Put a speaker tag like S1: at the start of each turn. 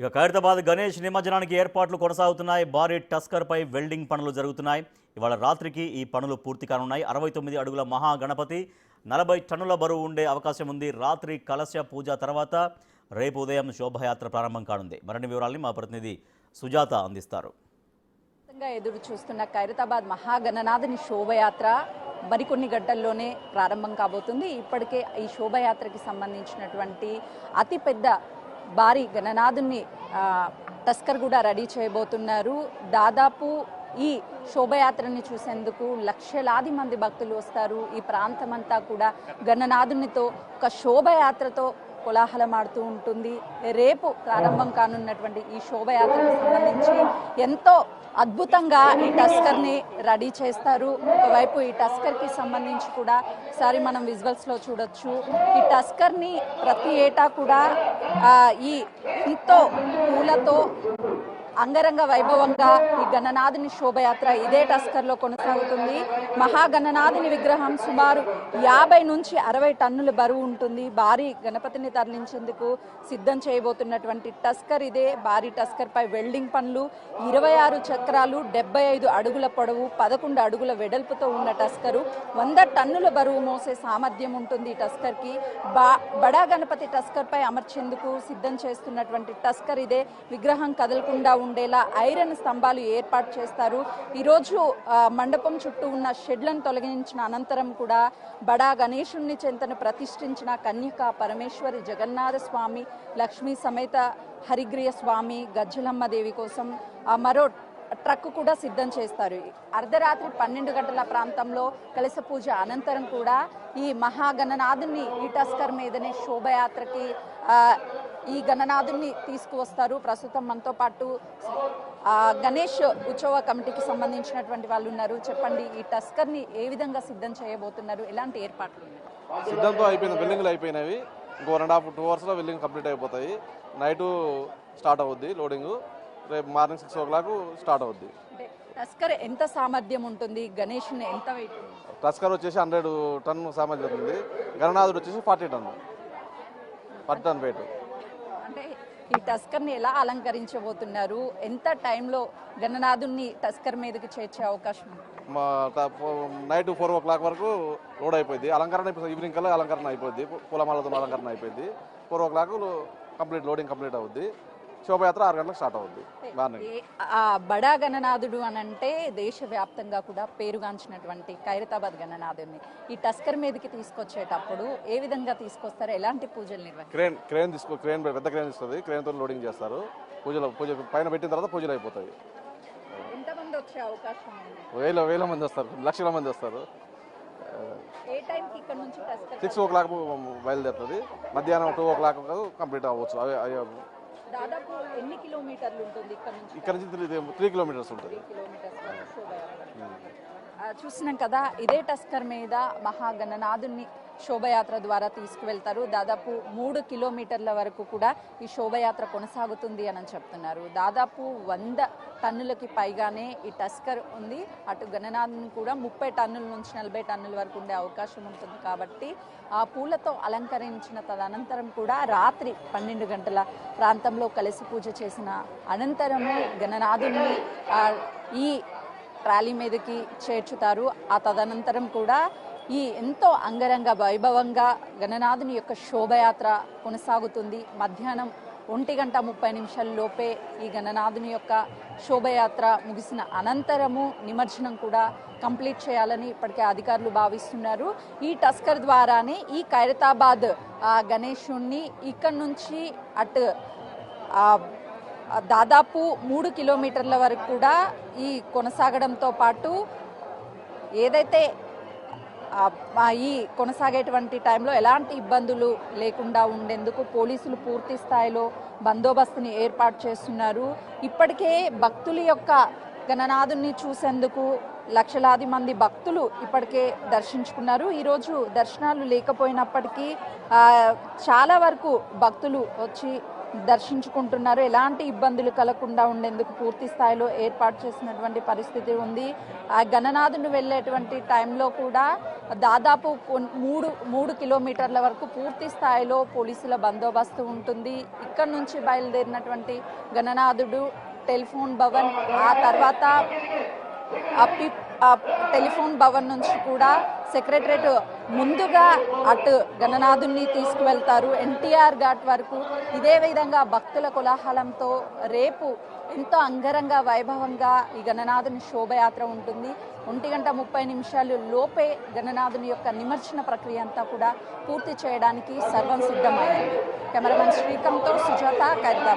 S1: ఇక ఖైరతాబాద్ గణేష్ నిమజ్జనానికి ఏర్పాట్లు కొనసాగుతున్నాయి. భారీ టస్కర్ పై వెల్డింగ్ పనులు జరుగుతున్నాయి. ఇవాళ రాత్రికి ఈ పనులు పూర్తి కానున్నాయి. 69 అడుగుల మహాగణపతి 40 టన్నుల బరువు ఉండే అవకాశం ఉంది. రాత్రి కలశ పూజ తర్వాత రేపు ఉదయం శోభయాత్ర ప్రారంభం కానుంది. మరిన్ని వివరాలని మా ప్రతినిధి సుజాత అందిస్తారు.
S2: ఎదురు చూస్తున్న ఖైరతాబాద్ మహాగణనాథుని శోభయాత్ర మరికొన్ని గంటల్లోనే ప్రారంభం కాబోతుంది. ఇప్పటికే ఈ శోభయాత్రకి సంబంధించినటువంటి అతిపెద్ద భారీ గణనాథుని టస్కర్ కూడా రెడీ చేయబోతున్నారు. దాదాపు ఈ శోభయాత్రని చూసేందుకు లక్షలాది మంది భక్తులు వస్తారు. ఈ ప్రాంతమంతా కూడా గణనాథునితో ఒక శోభయాత్రతో కోలాహలమాడుతూ ఉంటుంది. రేపు ప్రారంభం కానున్నటువంటి ఈ శోభయాత్రకు సంబంధించి ఎంతో అద్భుతంగా ఈ టస్కర్ని రెడీ చేస్తారు. ఒకవైపు ఈ టస్కర్కి సంబంధించి కూడా ఒకసారి మనం విజువల్స్లో చూడొచ్చు. ఈ టస్కర్ని ప్రతి ఏటా కూడా ఈ ఎంతో పూలతో అంగరంగ వైభవంగా ఈ గణనాథుని శోభయాత్ర ఇదే టస్కర్లో కొనసాగుతుంది. మహాగణనాథుని విగ్రహం సుమారు 50 నుంచి 60 టన్నుల బరువు ఉంటుంది. భారీ గణపతిని తరలించేందుకు సిద్ధం చేయబోతున్నటువంటి టస్కర్ ఇదే. భారీ టస్కర్ పై వెల్డింగ్ పనులు, 26 చక్రాలు, 75 అడుగుల పొడవు, 11 అడుగుల వెడల్పుతో ఉన్న టస్కరు 100 టన్నుల బరువు మోసే సామర్థ్యం ఉంటుంది ఈ టస్కర్కి. బడా గణపతి టస్కర్ పై అమర్చేందుకు సిద్ధం చేస్తున్నటువంటి టస్కర్ ఇదే. విగ్రహం కదలకుండా ఉండేలా ఐరన్ స్తంభాలు ఏర్పాటు చేస్తారు. ఈరోజు మండపం చుట్టూ ఉన్న షెడ్లను తొలగించిన అనంతరం కూడా బడా గణేశుని చెంతను ప్రతిష్ఠించిన కన్యక పరమేశ్వరి జగన్నాథ స్వామి, లక్ష్మీ సమేత హరిగ్రియ స్వామి, గజ్జలమ్మ దేవి కోసం మరో ట్రక్ కూడా సిద్ధం చేస్తారు. అర్ధరాత్రి 12 గంటల ప్రాంతంలో కలశ పూజ అనంతరం కూడా ఈ మహాగణనాథుని ఈ టస్కర్ మీదనే శోభయాత్రకి ఈ గణనాథుని తీసుకువస్తారు. ప్రస్తుతం మనతో పాటు గణేష్ ఉత్సవ కమిటీకి సంబంధించినటువంటి వాళ్ళు ఉన్నారు. చెప్పండి, ఈ టస్కర్ని ఏ విధంగా సిద్ధం చేయబోతున్నారు, ఎలాంటి ఏర్పాట్లు ఉన్నాయి?
S3: సిద్ధంతో అయిపోయింది, వెల్డింగ్లు అయిపోయినవి. ఇంకో 1.5-2 అవర్స్లో వెల్డింగ్ కంప్లీట్ అయిపోతాయి. నైట్ స్టార్ట్ అవుద్ది లోడింగ్. రేపు మార్నింగ్ 6 o'clock స్టార్ట్ అవుద్ది.
S2: టస్కర్ ఎంత సామర్థ్యం ఉంటుంది? గణేష్ ఎంత వెయిట్?
S3: టస్కర్ వచ్చేసి 100 టన్ సామర్థ్యం ఉంది. గణనాథుడు వచ్చేసి 40 టన్ వెయిట్.
S2: అంటే ఈ టస్కర్ని ఎలా అలంకరించబోతున్నారు? ఎంత టైంలో గణనాథుని టస్కర్ మీదకి చేర్చే అవకాశం?
S3: నైట్ 4 o'clock వరకు లోడ్ అయిపోయింది. అలంకరణ ఈవినింగ్ కల్లా అలంకరణ అయిపోద్ది. పూలమాలతో అలంకరణ అయిపోయింది. 4 o'clock లోడింగ్ కంప్లీట్ అవుద్ది. శోభయాత్ర 6 గంటలకు స్టార్ట్ అవుద్ది.
S2: బడా గణనాథుడు అని అంటే దేశవ్యాప్తంగా కూడా పేరుగాంచినటువంటి ఖైరతాబాద్ గణనాథుడిని ఈ టస్కర్ మీదకి తీసుకొచ్చేటప్పుడు ఏ విధంగా తీసుకొస్తారు? ఎలాంటి పూజలు నిర్వహిస్తారు?
S3: క్రేన్ పెద్ద క్రేన్ ఇస్తుంది. క్రేన్ తో లోడింగ్ చేస్తారు. పూజ పైన పెట్టిన తర్వాత పూజలు అయిపోతాయి.
S2: ఎంతమంది వచ్చే అవకాశం ఉంది?
S3: వేల మంది వస్తారు, లక్షల మంది వస్తారు.
S2: ఏ టైంకి ఇక్కడ నుంచి టస్కర్?
S3: 6 o'clock బయలుదేరుతుంది. మధ్యాహ్నం 2 o'clock కంప్లీట్ అవ్వచ్చు.
S2: దాదాపు ఎన్ని కిలోమీటర్లు ఉంటుంది ఇక్కడ నుంచి?
S3: ఇక్కడ నుంచి 3 kilometers ఉంటుంది.
S2: చూసినాం కదా, ఇదే టస్కర్ మీద మహాగణనాథుని శోభయాత్ర ద్వారా తీసుకువెళ్తారు. దాదాపు 3 కిలోమీటర్ల వరకు కూడా ఈ శోభయాత్ర కొనసాగుతుంది అని చెప్తున్నారు. దాదాపు 100 టన్నులకి పైగానే ఈ టస్కర్ ఉంది. అటు గణనాథుని కూడా 30 టన్నుల నుంచి 40 టన్నుల వరకు ఉండే అవకాశం ఉంటుంది. కాబట్టి ఆ పూలతో అలంకరించిన తదనంతరం కూడా రాత్రి 12 గంటల ప్రాంతంలో కలశ పూజ చేసిన అనంతరము గణనాథుని ఈ ట్రాలీ మీదకి చేర్చుతారు. ఆ తదనంతరం కూడా ఈ ఎంతో అంగరంగ వైభవంగా గణనాథుని యొక్క శోభయాత్ర కొనసాగుతుంది. మధ్యాహ్నం 1:30 లోపే ఈ గణనాథుని యొక్క శోభయాత్ర ముగిసిన అనంతరము నిమజ్జనం కూడా కంప్లీట్ చేయాలని ఇప్పటికే అధికారులు భావిస్తున్నారు. ఈ టస్కర్ ద్వారానే ఈ ఖైరతాబాద్ గణేశుణ్ణి ఇక్కడ నుంచి అటు దాదాపు 3 కిలోమీటర్ల వరకు కూడా ఈ కొనసాగడంతో పాటు ఏదైతే ఈ కొనసాగేటువంటి టైంలో ఎలాంటి ఇబ్బందులు లేకుండా ఉండేందుకు పోలీసులు పూర్తి స్థాయిలో బందోబస్తుని ఏర్పాటు చేస్తున్నారు. ఇప్పటికే భక్తుల యొక్క గణనాథుని చూసేందుకు లక్షలాది మంది భక్తులు ఇప్పటికే దర్శించుకున్నారు. ఈరోజు దర్శనాలు లేకపోయినప్పటికీ చాలా వరకు భక్తులు వచ్చి దర్శించుకుంటున్నారు. ఎలాంటి ఇబ్బందులు కలగకుండా ఉండేందుకు పూర్తి స్థాయిలో ఏర్పాటు చేసినటువంటి పరిస్థితి ఉంది. ఆ గణనాథుని వెళ్ళేటువంటి టైంలో కూడా దాదాపు 3 కిలోమీటర్ల వరకు పూర్తి స్థాయిలో పోలీసుల బందోబస్తు ఉంటుంది. ఇక్కడ నుంచి బయలుదేరినటువంటి గణనాథుడు టెలిఫోన్ భవన్, ఆ తర్వాత టెలిఫోన్ భవన్ నుంచి కూడా సెక్రటరేట్ ముందుగా అటు గణనాథుని తీసుకువెళ్తారు. ఎన్టీఆర్ ఘాట్ వరకు ఇదే విధంగా భక్తుల కోలాహలంతో రేపు ఎంతో అంగరంగ వైభవంగా ఈ గణనాథుని శోభయాత్ర ఉంటుంది. 1:30 లోపే గణనాథుని యొక్క నిమజ్జన ప్రక్రియ అంతా కూడా పూర్తి చేయడానికి సర్వం సిద్ధమైంది. కెమెరామెన్ శ్రీకాంత్తో సుజాత, ఖైరతాబాద్.